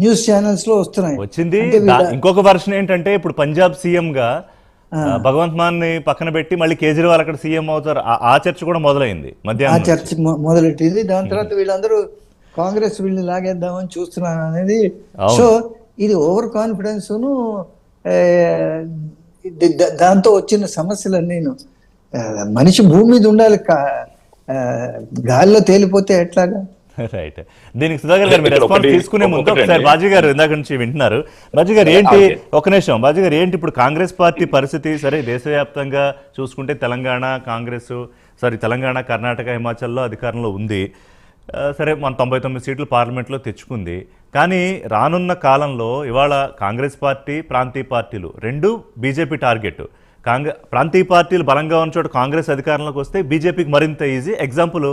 News channels లో వస్తున్నాయి. వచ్చింది. అంటే ఇంకొక వర్షన్ ఏంటంటే ఇప్పుడు పంజాబ్ సీఎం గా భగవంత్ మాన్ ని పక్కన పెట్టి మళ్ళీ కేజ్రీవాల్ అక్కడ సీఎం అవుతారు. ఆ చర్చ కూడా మొదలైంది ఆ మధ్యాహ్నం చర్చ మొదలెట్టింది. దాని తర్వాత వీళ్ళందరూ కాంగ్రెస్ వీళ్ళని లాగేద్దామని చూస్తున్నారు అనేది. సో ఇది ఓవర్ కాన్ఫిడెన్స్ దాంతో వచ్చిన సమస్యలన్నీ మనిషి భూమి మీద ఉండాలి, గాలిలో తేలిపోతే ఎట్లాగా? రైట్. దీనికి సుధాకర్ గారు మీరు రెస్పాన్స్ తీసుకునే ముందు ఒకసారి బాజీ గారు ఇందాక నుంచి వింటున్నారు. బాజీ గారు ఏంటి, ఒక నిమిషం బాజీ గారు, ఏంటి ఇప్పుడు కాంగ్రెస్ పార్టీ పరిస్థితి? సరే దేశవ్యాప్తంగా చూసుకుంటే తెలంగాణ, కర్ణాటక, హిమాచల్లో అధికారంలో ఉంది. సరే మన 99 సీట్లు పార్లమెంట్లో తెచ్చుకుంది. కానీ రానున్న కాలంలో ఇవాళ కాంగ్రెస్ పార్టీ, ప్రాంతీయ పార్టీలు రెండు బీజేపీ టార్గెట్. ప్రాంతీయ పార్టీలు బలంగా ఉన్న చోట కాంగ్రెస్ అధికారంలోకి వస్తే బీజేపీకి మరింత ఈజీ. ఎగ్జాంపుల్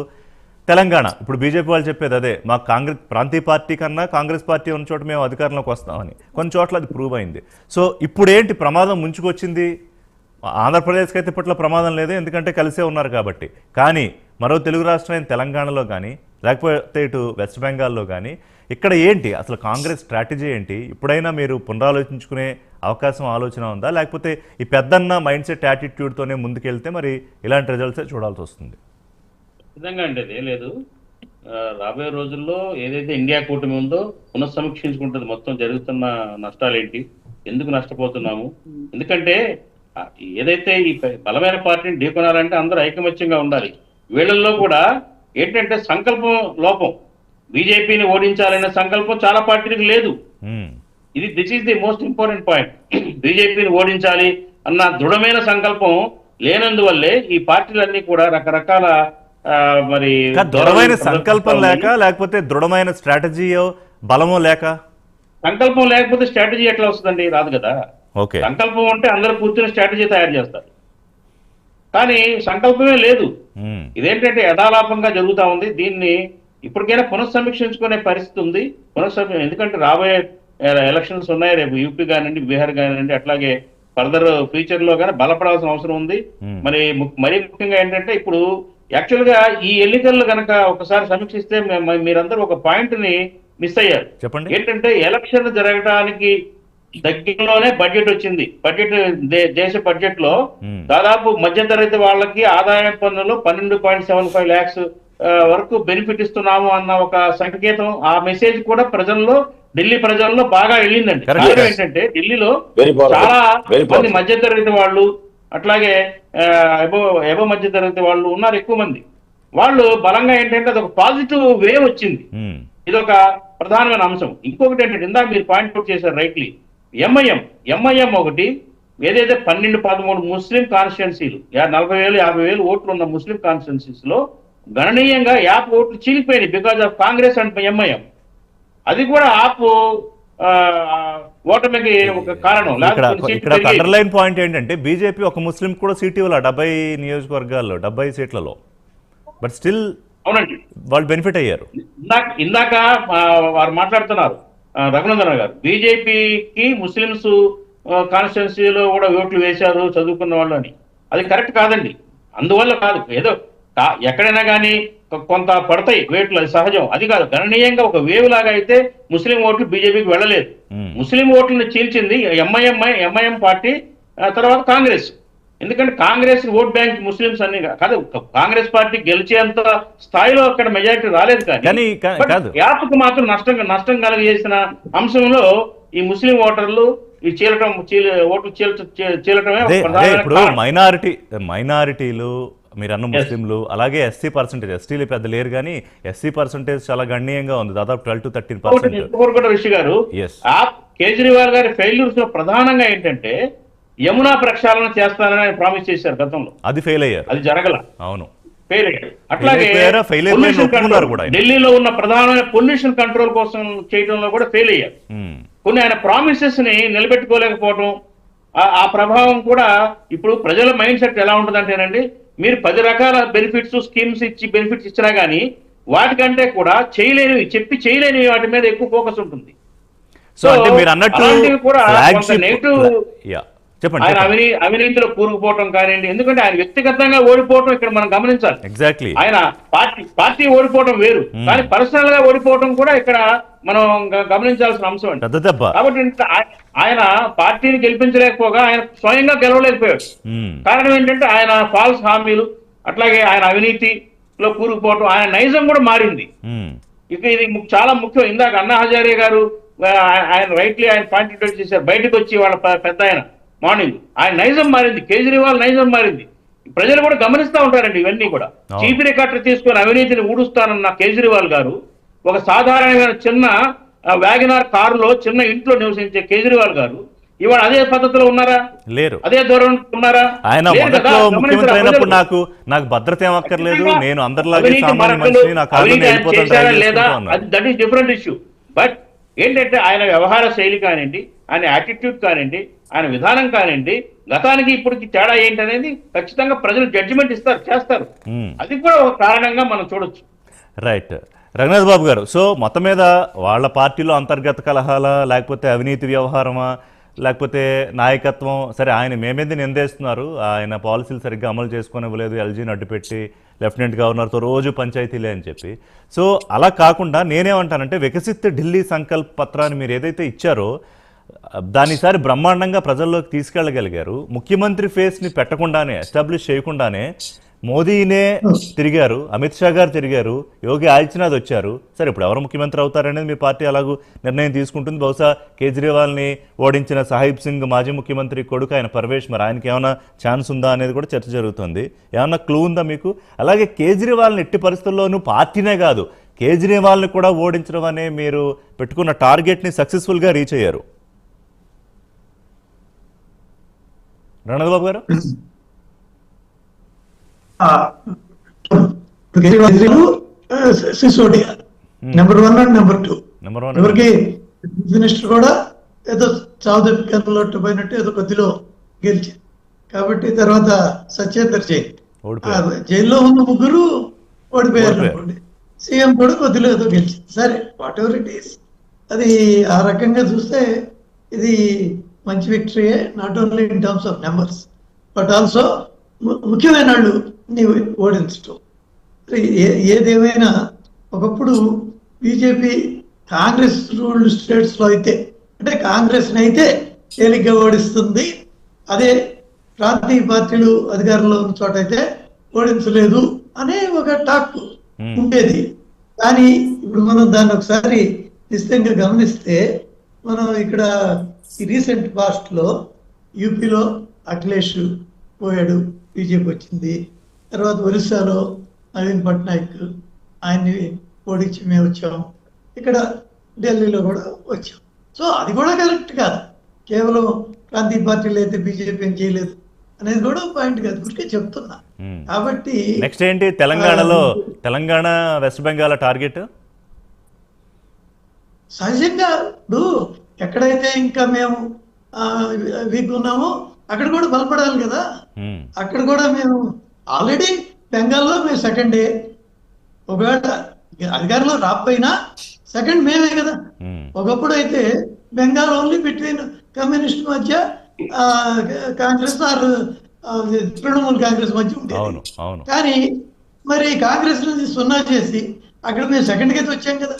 తెలంగాణ. ఇప్పుడు బీజేపీ వాళ్ళు చెప్పేది అదే, మాకు ప్రాంతీయ పార్టీ కన్నా కాంగ్రెస్ పార్టీ ఉన్న చోట మేము అధికారంలోకి వస్తామని. కొన్ని చోట్ల అది ప్రూవ్ అయింది. సో ఇప్పుడు ఏంటి ప్రమాదం ముంచుకొచ్చింది? ఆంధ్రప్రదేశ్కి అయితే ఇప్పట్లో ప్రమాదం లేదు, ఎందుకంటే కలిసే ఉన్నారు కాబట్టి. కానీ మరో తెలుగు రాష్ట్రమైన తెలంగాణలో కానీ లేకపోతే ఇటు వెస్ట్ బెంగాల్లో కానీ ఇక్కడ ఏంటి అసలు కాంగ్రెస్ స్ట్రాటజీ ఏంటి? ఇప్పుడైనా మీరు పునరాలోచించుకునే ఆలోచన ఉందా, లేకపోతే ఈ పెద్దన్న మైండ్ సెట్ యాటిట్యూడ్తోనే ముందుకెళ్తే మరి ఇలాంటి రిజల్ట్సే చూడాల్సి వస్తుంది? ఖచ్చితంగా అండి, అదే లేదు. రాబోయే రోజుల్లో ఏదైతే ఇండియా కూటమి ఉందో పునఃసమీక్షించుకుంటుంది. మొత్తం జరుగుతున్న నష్టాలు ఏంటి, ఎందుకు నష్టపోతున్నాము. ఎందుకంటే ఏదైతే ఈ బలమైన పార్టీని ఢీకొనాలంటే అందరూ ఐకమత్యంగా ఉండాలి. వీళ్ళల్లో కూడా ఏంటంటే సంకల్పం లోపం. బీజేపీని ఓడించాలనే సంకల్పం చాలా పార్టీలకు లేదు. This is the most important point. బీజేపీని ఓడించాలి అన్న దృఢమైన సంకల్పం లేనందువల్లే ఈ పార్టీలన్నీ కూడా రకరకాల మరి దృఢమైన సంకల్పం లేక, లేకపోతే దృఢమైన స్ట్రాటజీయో బలమో లేక. సంకల్పం లేకపోతే స్ట్రాటజీ ఎట్లా వస్తుందండి? రాదు కదా. సంకల్పం అంటే అందరూ కూర్చొని స్ట్రాటజీ తయారు చేస్తారు, కానీ సంకల్పమే లేదు. ఇదేంటంటే యథాలాపంగా జరుగుతూ ఉంది. దీన్ని ఇప్పటికైనా పునఃసమీక్షించుకునే పరిస్థితి ఉంది. ఎందుకంటే రాబోయే ఎలక్షన్స్ ఉన్నాయి, రేపు యూపీ కానివ్వండి, బీహార్ కానివ్వండి, అట్లాగే ఫర్దర్ ఫ్యూచర్ లో కానీ బలపడాల్సిన అవసరం ఉంది. మరీ ముఖ్యంగా ఏంటంటే ఇప్పుడు యాక్చువల్ గా ఈ ఎన్నికల్లో కనుక ఒకసారి సమీక్షిస్తే మీరందరూ ఒక పాయింట్ ని మిస్ అయ్యారు. చెప్పండి. ఏంటంటే ఎలక్షన్ జరగడానికి దగ్గరలోనే బడ్జెట్ వచ్చింది. దేశ బడ్జెట్ లో దాదాపు మధ్యతరగతి వాళ్ళకి ఆదాయ పన్నులో 12.75 lakhs వరకు బెనిఫిట్ ఇస్తున్నాము అన్న ఒక సంకేతం, ఆ మెసేజ్ కూడా ఢిల్లీ ప్రజల్లో బాగా వెళ్ళిందండి. కారణం ఏంటంటే ఢిల్లీలో చాలా మంది మధ్యతరగతి వాళ్ళు, అట్లాగే ఎబో మధ్యతరగతి వాళ్ళు ఉన్నారు ఎక్కువ మంది. వాళ్ళు బలంగా ఏంటంటే అదొక పాజిటివ్ వేవ్ వచ్చింది. ఇదొక ప్రధానమైన అంశం. ఇంకొకటి ఏంటంటే ఇందాక మీరు పాయింట్ అవుట్ చేశారు రైట్లీ, ఎంఐఎం ఒకటి ఏదైతే 12-13 ముస్లిం కాన్స్టిట్యున్సీలు 40,000-50,000 ఓట్లు ఉన్న ముస్లిం కాన్స్టిట్యున్సీస్ లో గణనీయంగా 50 ఓట్లు చీలిపోయినాయి because of Congress and MIM. అది కూడా ఓటమికి ఒక కారణం. ఇక్కడ అండర్లైన్ పాయింట్ ఏంటంటే బీజేపీ ఒక ముస్లిం కూడా సీట్ ఇవ్వాలి 70 నియోజకవర్గాల్లో 70 సీట్లలో. బట్ స్టిల్ అవునండి వాళ్ళు బెనిఫిట్ అయ్యారు. ఇందాక వారు మాట్లాడుతున్నారు రఘునందన్ గారు, బీజేపీకి ముస్లింస్ కాన్స్టిట్యున్సీలో కూడా ఓట్లు వేశారు చదువుకున్న వాళ్ళు అని. అది కరెక్ట్ కాదండి. అందువల్ల కాదు, ఏదో ఎక్కడైనా కానీ కొంత పడతాయి వేట్లు, అది సహజం. అది కాదు, గణనీయంగా ఒక వేవ్ లాగా అయితే ముస్లిం ఓట్లు బీజేపీకి వెళ్ళలేదు. ముస్లిం ఓట్లను చీల్చింది ఎంఐఎం పార్టీ, తర్వాత కాంగ్రెస్. ఎందుకంటే కాంగ్రెస్ ఓట్ బ్యాంక్ ముస్లింస్ అన్ని కాదు, కాంగ్రెస్ పార్టీ గెలిచేంత స్థాయిలో అక్కడ మెజారిటీ రాలేదు. కానీ యాప్కు మాత్రం నష్టం కలిగజేసిన అంశంలో ఈ ముస్లిం ఓటర్లు ఈ ఓట్లు చీలటమే. ఇప్పుడు మైనారిటీలు మీరు అన్న ముస్లింలు, అలాగే ఎస్సీ పర్సెంటేజ్, ఎస్టీలు పెద్ద లేరు కానీ ఎస్సీ పర్సెంటేజ్ చాలా గణనీయంగా ఉంది, దాదాపు 12-13%. రిషి గారు, కేజ్రీవాల్ గారి ఫెయిల్యూర్స్ లో ప్రధానంగా ఏంటంటే యమునా ప్రక్షాళన చేస్తానని ఆయన ప్రామిస్ చేశారు గతంలో, అది ఫెయిల్ అయ్యారు, అది జరగల. అవును, ఫెయిల్ అయ్యారు. అట్లాగే ఢిల్లీలో ఉన్న ప్రధానమైన పొల్యూషన్ కంట్రోల్ కోసం చేయడంలో కూడా ఫెయిల్ అయ్యారు. కొన్ని ఆయన ప్రామిసెస్ ని నిలబెట్టుకోలేకపోవడం, ఆ ప్రభావం కూడా. ఇప్పుడు ప్రజల మైండ్ సెట్ ఎలా ఉంటుందంటేనండి, మీరు 10 రకాల బెనిఫిట్స్ స్కీమ్స్ బెనిఫిట్స్ ఇచ్చినా గానీ వాటికంటే కూడా చేయలేనివి వాటి మీద ఎక్కువ ఫోకస్ ఉంటుంది. సో కూడా నెగిటివ్ ఆయన అవినీతిలో కూరుకుపోవటం కానివ్వండి, ఎందుకంటే ఆయన వ్యక్తిగతంగా ఓడిపోవటం ఇక్కడ మనం గమనించాలి. ఎగ్జాక్ట్లీ. ఆయన పార్టీ ఓడిపోవటం వేరు, కానీ పర్సనల్ గా ఓడిపోవటం కూడా ఇక్కడ మనం గమనించాల్సిన అంశం అండి. పెద్ద దెబ్బ. కాబట్టి ఆయన పార్టీని గెలిపించలేకపోగా ఆయన స్వయంగా గెలవలేకపోయాడు. కారణం ఏంటంటే ఆయన ఫాల్స్ హామీలు, అట్లాగే ఆయన అవినీతిలో కూరుకుపోవటం, ఆయన నైజం కూడా మారింది. ఇక ఇది చాలా ముఖ్యం. ఇందాక అన్నా హజారే గారు ఆయన రైట్లీ ఆయన పాయింట్ అవుట్ చేశారు. బయటకు వచ్చి వాళ్ళ పెద్ద ఆయన మార్నింగ్ ఆయన నైజం మారింది, కేజ్రీవాల్ నైజం మారింది. ప్రజలు కూడా గమనిస్తూ ఉంటారండి ఇవన్నీ కూడా. చీపిరి కట్ట తీసుకొని అవినీతిని ఊడుస్తానన్న కేజ్రీవాల్ గారు ఒక సాధారణమైన చిన్న వ్యాగనార్ కారులో చిన్న ఇంట్లో నివసించే కేజ్రీవాల్ గారు ఇవాళ అదే పద్ధతిలో ఉన్నారా? లేరు. అదే దూరం ఉన్నారా? ఆయన మొదట్లో ముఖ్యమంత్రి అయినప్పుడు నాకు భద్రత ఏం అక్కర్లేదు, నేను అందరిలాగే సామాన్య మనిషిని, నా కారులో వెళ్ళిపోతాను లేదా, that is different issue. But ఏంటంటే ఆయన వ్యవహార శైలి కానివ్వండి, ఆయన యాటిట్యూడ్ కానివ్వండి, ఆయన విధానం కానివ్వండి, గతానికి ఇప్పటికి తేడా ఏంటనేది ఖచ్చితంగా ప్రజలు జడ్జిమెంట్ చేస్తారు. అది కూడా ఒక కారణంగా మనం చూడొచ్చు. రైట్. రఘునాథ్ బాబు గారు, సో మొత్తం మీద వాళ్ళ పార్టీలో అంతర్గత కలహాలా, లేకపోతే అవినీతి వ్యవహారమా, లేకపోతే నాయకత్వం, సరే ఆయన మేమేది నిందేస్తున్నారు, ఆయన పాలసీలు సరిగ్గా అమలు చేసుకొని ఇవ్వలేదు, ఎల్జీని అడ్డుపెట్టి లెఫ్టినెంట్ గవర్నర్తో రోజు పంచాయతీలే అని చెప్పి. సో అలా కాకుండా నేనేమంటానంటే వికసిత్ ఢిల్లీ సంకల్ప్ పత్రాన్ని మీరు ఏదైతే ఇచ్చారో దానిసారి బ్రహ్మాండంగా ప్రజల్లోకి తీసుకెళ్ళగలిగారు. ముఖ్యమంత్రి ఫేస్ని పెట్టకుండానే, ఎస్టాబ్లిష్ చేయకుండానే మోదీనే తిరిగారు, అమిత్ షా గారు తిరిగారు, యోగి ఆదిత్యనాథ్ వచ్చారు. సరే ఇప్పుడు ఎవరు ముఖ్యమంత్రి అవుతారనేది మీ పార్టీ అలాగూ నిర్ణయం తీసుకుంటుంది. బహుశా కేజ్రీవాల్ని ఓడించిన సాహిబ్ సింగ్ మాజీ ముఖ్యమంత్రి కొడుకు ఆయన పర్వేష్, మరి ఆయనకి ఏమైనా ఛాన్స్ ఉందా అనేది కూడా చర్చ జరుగుతుంది. ఏమన్నా క్లూ ఉందా మీకు? అలాగే కేజ్రీవాల్ని ఎట్టి పరిస్థితుల్లోనూ పార్టీనే కాదు కేజ్రీవాల్ని కూడా ఓడించడం అనే మీరు పెట్టుకున్న టార్గెట్ని సక్సెస్ఫుల్గా రీచ్ అయ్యారు. రణద్ బాబు గారు, సిసోడియా నెంబర్ 1 అండ్ నెంబర్ 2. ఎవరికి మినిస్టర్ కూడా ఏదో చావుదప్పికల్లో పోయినట్టు ఏదో కొద్దిలో గెలిచారు. కాబట్టి తర్వాత సత్యేందర్ జైన్ జైల్లో ఉన్న ముగ్గురు ఓడిపోయారు అనుకోండి. సీఎం కూడా కొద్దిలో ఏదో గెలిచింది. సరే, వాట్ ఎవర్ ఇట్ ఈస్, అది ఆ రకంగా చూస్తే ఇది మంచి విక్టరీయే, not only in terms of numbers but also ముఖ్యమైన వాళ్ళు నీవు ఓడించడం. ఏదేమైనా ఒకప్పుడు బీజేపీ కాంగ్రెస్ రూల్డ్ స్టేట్స్లో అయితే, అంటే కాంగ్రెస్ని అయితే తేలిగ్గా ఓడిస్తుంది, అదే ప్రాంతీయ పార్టీలు అధికారంలో ఉన్న చోట అయితే ఓడించలేదు అనే ఒక టాక్ ఉండేది. కానీ ఇప్పుడు మనం దాన్ని ఒకసారి నిశ్చితంగా గమనిస్తే, మనం ఇక్కడ ఈ రీసెంట్ పాస్ట్ లో యూపీలో అఖిలేష్ పోయాడు, బీజేపీ వచ్చింది. తర్వాత ఒరిస్సాలో నవీన్ పట్నాయక్, ఆయన్ని ఓడించి మేము వచ్చాం. ఇక్కడ ఢిల్లీలో కూడా వచ్చాం. సో అది కూడా కరెక్ట్ కాదు. కేవలం ప్రాంతీయ పార్టీలు అయితే బీజేపీ ఏం చేయలేదు అనేది కూడా పాయింట్ కాదు, గురికే చెప్తున్నా. కాబట్టి నెక్స్ట్ ఏంటి తెలంగాణ వెస్ట్ బెంగాల్ టార్గెట్? సహజంగా ఇప్పుడు ఎక్కడైతే ఇంకా మేము వీక్ ఉన్నామో అక్కడ కూడా బలపడాలి కదా. అక్కడ కూడా మేము ఆల్రెడీ బెంగాల్లో మేము సెకండే, ఒకవేళ అధికారంలో రాకపోయినా సెకండ్ మేమే కదా. ఒకప్పుడు అయితే బెంగాల్ ఓన్లీ బిట్వీన్ కమ్యూనిస్ట్ మధ్య కాంగ్రెస్ ఆర్ తృణమూల్ కాంగ్రెస్ మధ్య ఉండేది. కానీ మరి కాంగ్రెస్ నుంచి 0 చేసి అక్కడ మేము సెకండ్కి అయితే వచ్చాం కదా.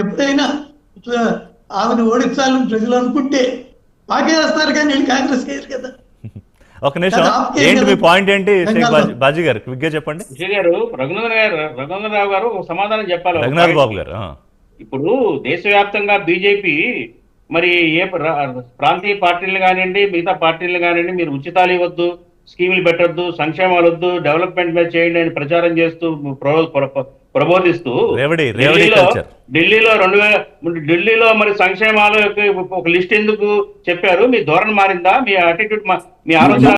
ఎప్పుడైనా ఆమెను ఓడించాలని ప్రజలు అనుకుంటే మాకే వేస్తారు, కానీ వీళ్ళు కాంగ్రెస్ వేయరు కదా. ఒక నిమిషం, ఏంటి మీ పాయింట్ ఏంటి బాజీ గారు, క్విక్గా చెప్పండి. రఘునందరావు గారు ఒక సమాధానం చెప్పాలి. రఘునాథ్ బాబు గారు, ఇప్పుడు దేశవ్యాప్తంగా బీజేపీ మరి ఏ ప్రాంతీయ పార్టీలు కానివ్వండి, మిగతా పార్టీలు కానివ్వండి, మీరు ఉచితాలు ఇవ్వద్దు, స్కీములు పెట్టద్దు, సంక్షేమాలు వద్దు, డెవలప్మెంట్ మీద చేయండి అని ప్రచారం చేస్తూ ప్రబోధిస్తూ ఢిల్లీలో మరి సంక్షేమాలు ఒక లిస్ట్ ఎందుకు చెప్పారు? మీ ధోరణి మారిందా? మీ అటిట్యూడ్, మీ ఆలోచన